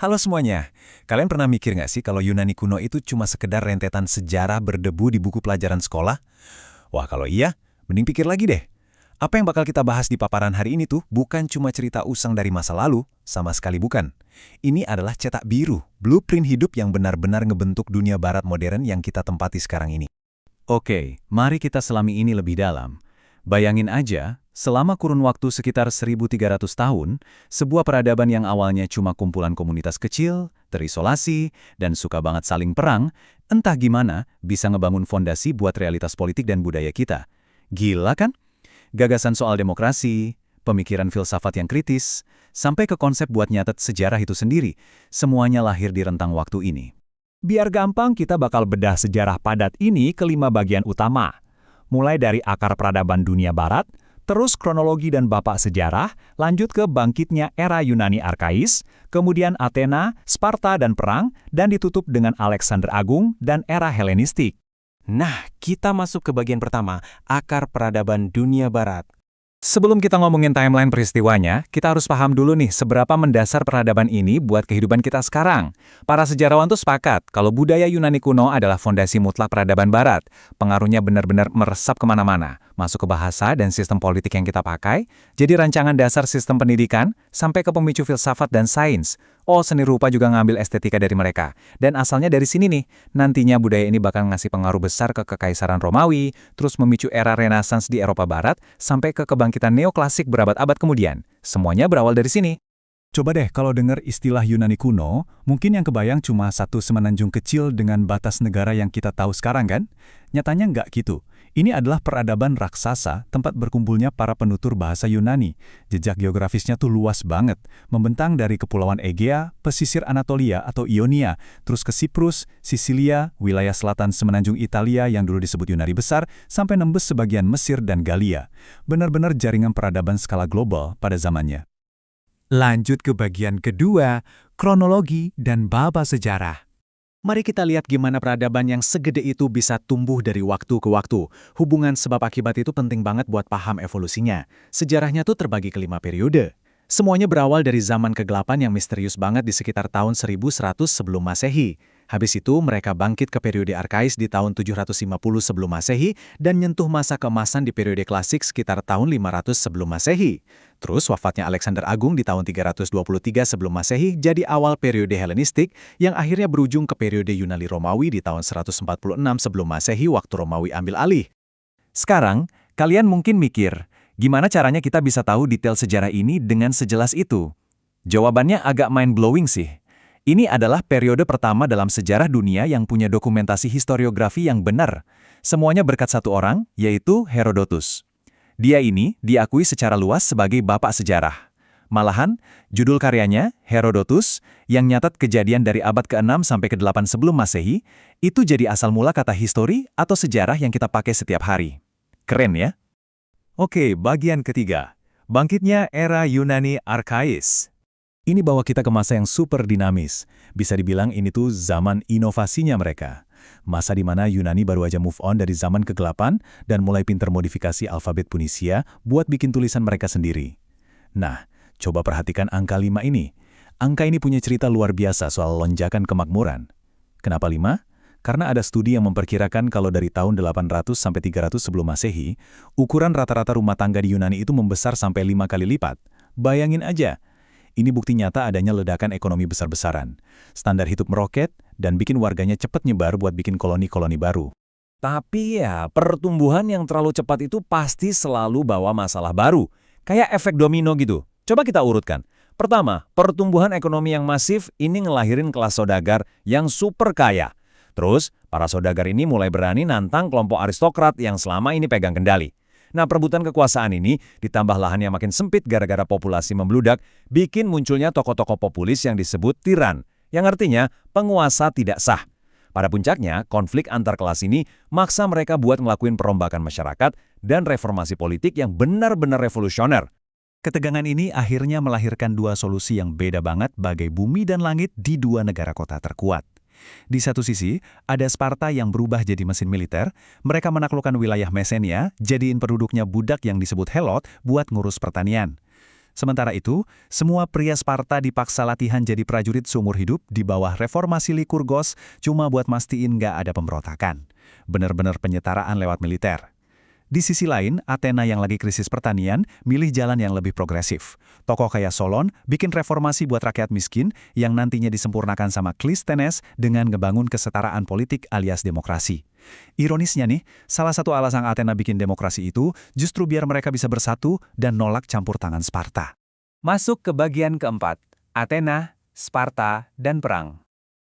Halo semuanya, kalian pernah mikir nggak sih kalau Yunani kuno itu cuma sekedar rentetan sejarah berdebu di buku pelajaran sekolah? Wah kalau iya, mending pikir lagi deh. Apa yang bakal kita bahas di paparan hari ini tuh bukan cuma cerita usang dari masa lalu, sama sekali bukan. Ini adalah cetak biru, blueprint hidup yang benar-benar ngebentuk dunia barat modern yang kita tempati sekarang ini. Oke, mari kita selami ini lebih dalam. Bayangin aja, selama kurun waktu sekitar 1.300 tahun, sebuah peradaban yang awalnya cuma kumpulan komunitas kecil, terisolasi, dan suka banget saling perang, entah gimana bisa ngebangun fondasi buat realitas politik dan budaya kita. Gila kan? Gagasan soal demokrasi, pemikiran filsafat yang kritis, sampai ke konsep buat nyatet sejarah itu sendiri, semuanya lahir di rentang waktu ini. Biar gampang, kita bakal bedah sejarah padat ini ke 5 bagian utama. Mulai dari akar peradaban dunia barat, terus kronologi dan bapak sejarah, lanjut ke bangkitnya era Yunani Arkais, kemudian Athena, Sparta dan perang, dan ditutup dengan Alexander Agung dan era Helenistik. Nah, kita masuk ke bagian pertama, akar peradaban dunia barat. Sebelum kita ngomongin timeline peristiwanya, kita harus paham dulu nih seberapa mendasar peradaban ini buat kehidupan kita sekarang. Para sejarawan tuh sepakat kalau budaya Yunani kuno adalah fondasi mutlak peradaban barat. Pengaruhnya benar-benar meresap kemana-mana, masuk ke bahasa dan sistem politik yang kita pakai, jadi rancangan dasar sistem pendidikan, sampai ke pemicu filsafat dan sains. Oh, seni rupa juga ngambil estetika dari mereka. Dan asalnya dari sini nih, nantinya budaya ini bakal ngasih pengaruh besar ke Kekaisaran Romawi, terus memicu era Renaissance di Eropa Barat, sampai ke kebangkitan neoklasik berabad-abad kemudian. Semuanya berawal dari sini. Coba deh kalau dengar istilah Yunani kuno, mungkin yang kebayang cuma satu semenanjung kecil dengan batas negara yang kita tahu sekarang kan? Nyatanya nggak gitu. Ini adalah peradaban raksasa, tempat berkumpulnya para penutur bahasa Yunani. Jejak geografisnya tuh luas banget, membentang dari Kepulauan Egea, pesisir Anatolia atau Ionia, terus ke Siprus, Sisilia, wilayah selatan semenanjung Italia yang dulu disebut Yunani Besar, sampai nembus sebagian Mesir dan Galia. Benar-benar jaringan peradaban skala global pada zamannya. Lanjut ke bagian kedua, kronologi dan baba sejarah. Mari kita lihat gimana peradaban yang segede itu bisa tumbuh dari waktu ke waktu. Hubungan sebab akibat itu penting banget buat paham evolusinya. Sejarahnya tuh terbagi ke 5 periode. Semuanya berawal dari zaman kegelapan yang misterius banget di sekitar tahun 1100 sebelum Masehi. Habis itu mereka bangkit ke periode Arkais di tahun 750 sebelum Masehi dan nyentuh masa keemasan di periode klasik sekitar tahun 500 sebelum Masehi. Terus wafatnya Alexander Agung di tahun 323 sebelum Masehi jadi awal periode Helenistik yang akhirnya berujung ke periode Yunani Romawi di tahun 146 sebelum Masehi waktu Romawi ambil alih. Sekarang, kalian mungkin mikir, gimana caranya kita bisa tahu detail sejarah ini dengan sejelas itu? Jawabannya agak mind-blowing sih. Ini adalah periode pertama dalam sejarah dunia yang punya dokumentasi historiografi yang benar. Semuanya berkat satu orang, yaitu Herodotus. Dia ini diakui secara luas sebagai bapak sejarah. Malahan, judul karyanya, Herodotus, yang nyatat kejadian dari abad ke-6 sampai ke-8 sebelum Masehi, itu jadi asal mula kata histori atau sejarah yang kita pakai setiap hari. Keren ya? Oke, bagian ketiga. Bangkitnya era Yunani Arkais. Ini bawa kita ke masa yang super dinamis. Bisa dibilang ini tuh zaman inovasinya mereka. Masa di mana Yunani baru aja move on dari zaman kegelapan dan mulai pinter modifikasi alfabet Punisia buat bikin tulisan mereka sendiri. Nah, coba perhatikan angka 5 ini. Angka ini punya cerita luar biasa soal lonjakan kemakmuran. Kenapa 5? Karena ada studi yang memperkirakan kalau dari tahun 800 sampai 300 sebelum Masehi, ukuran rata-rata rumah tangga di Yunani itu membesar sampai 5 kali lipat. Bayangin aja. Ini bukti nyata adanya ledakan ekonomi besar-besaran. Standar hidup meroket dan bikin warganya cepat nyebar buat bikin koloni-koloni baru. Tapi ya, pertumbuhan yang terlalu cepat itu pasti selalu bawa masalah baru. Kayak efek domino gitu. Coba kita urutkan. Pertama, pertumbuhan ekonomi yang masif ini ngelahirin kelas saudagar yang super kaya. Terus, para saudagar ini mulai berani nantang kelompok aristokrat yang selama ini pegang kendali. Nah, perebutan kekuasaan ini ditambah lahan yang makin sempit gara-gara populasi membludak, bikin munculnya tokoh-tokoh populis yang disebut tiran, yang artinya penguasa tidak sah. Pada puncaknya, konflik antar kelas ini maksa mereka buat ngelakuin perombakan masyarakat dan reformasi politik yang benar-benar revolusioner. Ketegangan ini akhirnya melahirkan dua solusi yang beda banget bagai bumi dan langit di dua negara kota terkuat. Di satu sisi, ada Sparta yang berubah jadi mesin militer, mereka menaklukkan wilayah Mesenia, jadiin penduduknya budak yang disebut Helot buat ngurus pertanian. Sementara itu, semua pria Sparta dipaksa latihan jadi prajurit seumur hidup di bawah reformasi Lykurgos cuma buat mastiin nggak ada pemberontakan. Bener-bener penyetaraan lewat militer. Di sisi lain, Athena yang lagi krisis pertanian milih jalan yang lebih progresif. Tokoh kayak Solon bikin reformasi buat rakyat miskin yang nantinya disempurnakan sama Clisthenes dengan ngebangun kesetaraan politik alias demokrasi. Ironisnya nih, salah satu alasan Athena bikin demokrasi itu justru biar mereka bisa bersatu dan nolak campur tangan Sparta. Masuk ke bagian keempat, Athena, Sparta, dan perang.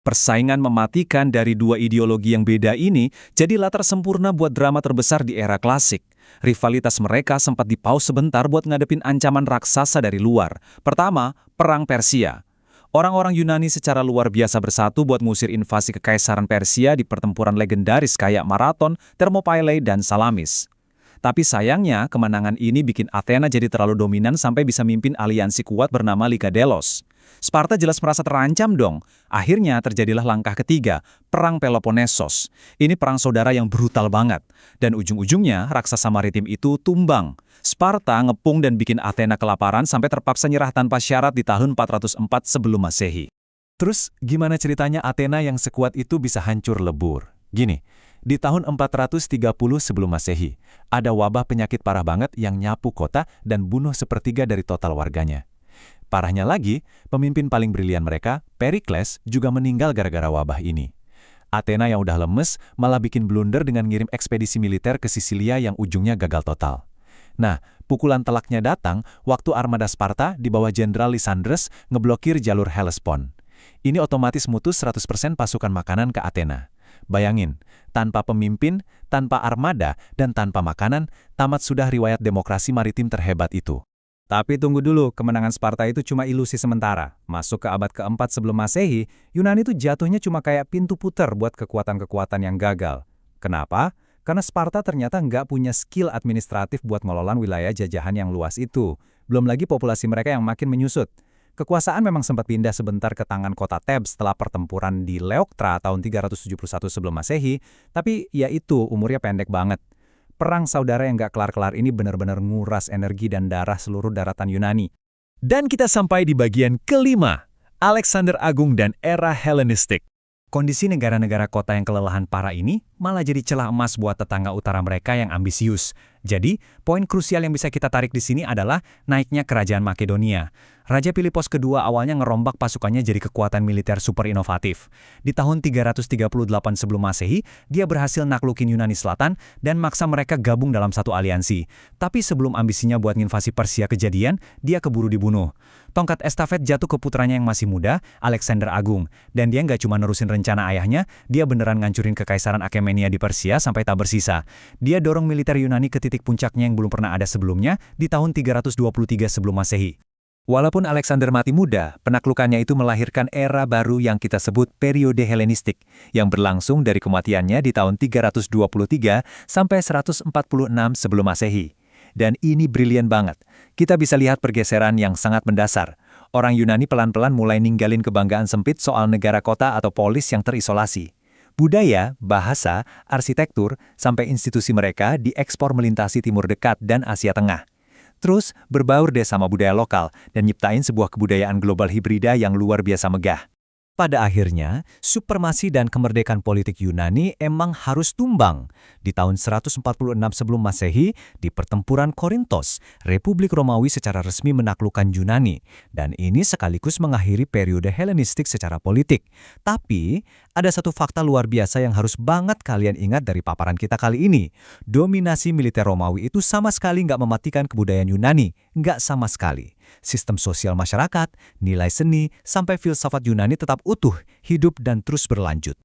Persaingan mematikan dari dua ideologi yang beda ini jadi latar sempurna buat drama terbesar di era klasik. Rivalitas mereka sempat dipaus sebentar buat ngadepin ancaman raksasa dari luar. Pertama, Perang Persia. Orang-orang Yunani secara luar biasa bersatu buat ngusir invasi kekaisaran Persia di pertempuran legendaris kayak Marathon, Thermopylae, dan Salamis. Tapi sayangnya, kemenangan ini bikin Athena jadi terlalu dominan sampai bisa mimpin aliansi kuat bernama Liga Delos. Sparta jelas merasa terancam dong. Akhirnya terjadilah langkah ketiga, Perang Peloponnesos. Ini perang saudara yang brutal banget. Dan ujung-ujungnya, raksasa maritim itu tumbang. Sparta ngepung dan bikin Athena kelaparan sampai terpaksa nyerah tanpa syarat di tahun 404 sebelum Masehi. Terus, gimana ceritanya Athena yang sekuat itu bisa hancur lebur? Gini, di tahun 430 sebelum Masehi, ada wabah penyakit parah banget yang nyapu kota dan bunuh sepertiga dari total warganya. Parahnya lagi, pemimpin paling brilian mereka, Perikles, juga meninggal gara-gara wabah ini. Athena yang udah lemes malah bikin blunder dengan ngirim ekspedisi militer ke Sisilia yang ujungnya gagal total. Nah, pukulan telaknya datang waktu armada Sparta di bawah Jenderal Lysandres ngeblokir jalur Hellespont. Ini otomatis mutus 100% pasukan makanan ke Athena. Bayangin, tanpa pemimpin, tanpa armada, dan tanpa makanan, tamat sudah riwayat demokrasi maritim terhebat itu. Tapi tunggu dulu, kemenangan Sparta itu cuma ilusi sementara. Masuk ke abad keempat sebelum Masehi, Yunani itu jatuhnya cuma kayak pintu puter buat kekuatan-kekuatan yang gagal. Kenapa? Karena Sparta ternyata nggak punya skill administratif buat ngelola wilayah jajahan yang luas itu. Belum lagi populasi mereka yang makin menyusut. Kekuasaan memang sempat pindah sebentar ke tangan kota Thebes setelah pertempuran di Leoktra tahun 371 sebelum Masehi, tapi ya itu umurnya pendek banget. Perang saudara yang gak kelar-kelar ini benar-benar nguras energi dan darah seluruh daratan Yunani. Dan kita sampai di bagian kelima, Alexander Agung dan era Helenistik. Kondisi negara-negara kota yang kelelahan parah ini malah jadi celah emas buat tetangga utara mereka yang ambisius. Jadi, poin krusial yang bisa kita tarik di sini adalah naiknya kerajaan Makedonia. Raja Philippos II awalnya ngerombak pasukannya jadi kekuatan militer super inovatif. Di tahun 338 sebelum Masehi, dia berhasil naklukin Yunani Selatan dan maksa mereka gabung dalam satu aliansi. Tapi sebelum ambisinya buat nginvasi Persia kejadian, dia keburu dibunuh. Tongkat estafet jatuh ke putranya yang masih muda, Alexander Agung. Dan dia nggak cuma nerusin rencana ayahnya, dia beneran ngancurin kekaisaran Achaemenida di Persia sampai tak bersisa. Dia dorong militer Yunani ke titik puncaknya yang belum pernah ada sebelumnya di tahun 323 sebelum Masehi. Walaupun Alexander mati muda, penaklukannya itu melahirkan era baru yang kita sebut periode Helenistik, yang berlangsung dari kematiannya di tahun 323 sampai 146 sebelum Masehi. Dan ini brilian banget. Kita bisa lihat pergeseran yang sangat mendasar. Orang Yunani pelan-pelan mulai ninggalin kebanggaan sempit soal negara kota atau polis yang terisolasi. Budaya, bahasa, arsitektur, sampai institusi mereka diekspor melintasi Timur Dekat dan Asia Tengah. Terus berbaur deh sama budaya lokal dan nyiptain sebuah kebudayaan global hibrida yang luar biasa megah. Pada akhirnya, supremasi dan kemerdekaan politik Yunani emang harus tumbang. Di tahun 146 sebelum Masehi, di pertempuran Korintos, Republik Romawi secara resmi menaklukkan Yunani. Dan ini sekaligus mengakhiri periode Helenistik secara politik. Tapi, ada satu fakta luar biasa yang harus banget kalian ingat dari paparan kita kali ini. Dominasi militer Romawi itu sama sekali nggak mematikan kebudayaan Yunani. Nggak sama sekali. Sistem sosial masyarakat, nilai seni, sampai filsafat Yunani tetap utuh, hidup, dan terus berlanjut.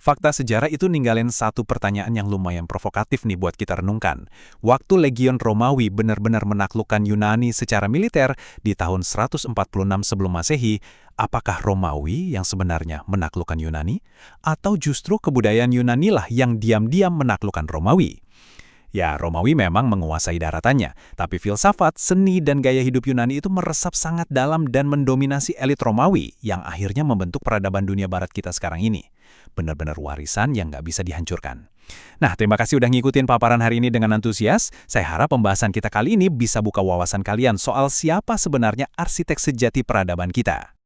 Fakta sejarah itu ninggalin satu pertanyaan yang lumayan provokatif nih buat kita renungkan. Waktu Legion Romawi benar-benar menaklukkan Yunani secara militer di tahun 146 sebelum Masehi, apakah Romawi yang sebenarnya menaklukkan Yunani? Atau justru kebudayaan Yunani lah yang diam-diam menaklukkan Romawi? Ya, Romawi memang menguasai daratannya, tapi filsafat, seni, dan gaya hidup Yunani itu meresap sangat dalam dan mendominasi elit Romawi yang akhirnya membentuk peradaban dunia barat kita sekarang ini. Benar-benar warisan yang nggak bisa dihancurkan. Nah, terima kasih udah ngikutin paparan hari ini dengan antusias. Saya harap pembahasan kita kali ini bisa buka wawasan kalian soal siapa sebenarnya arsitek sejati peradaban kita.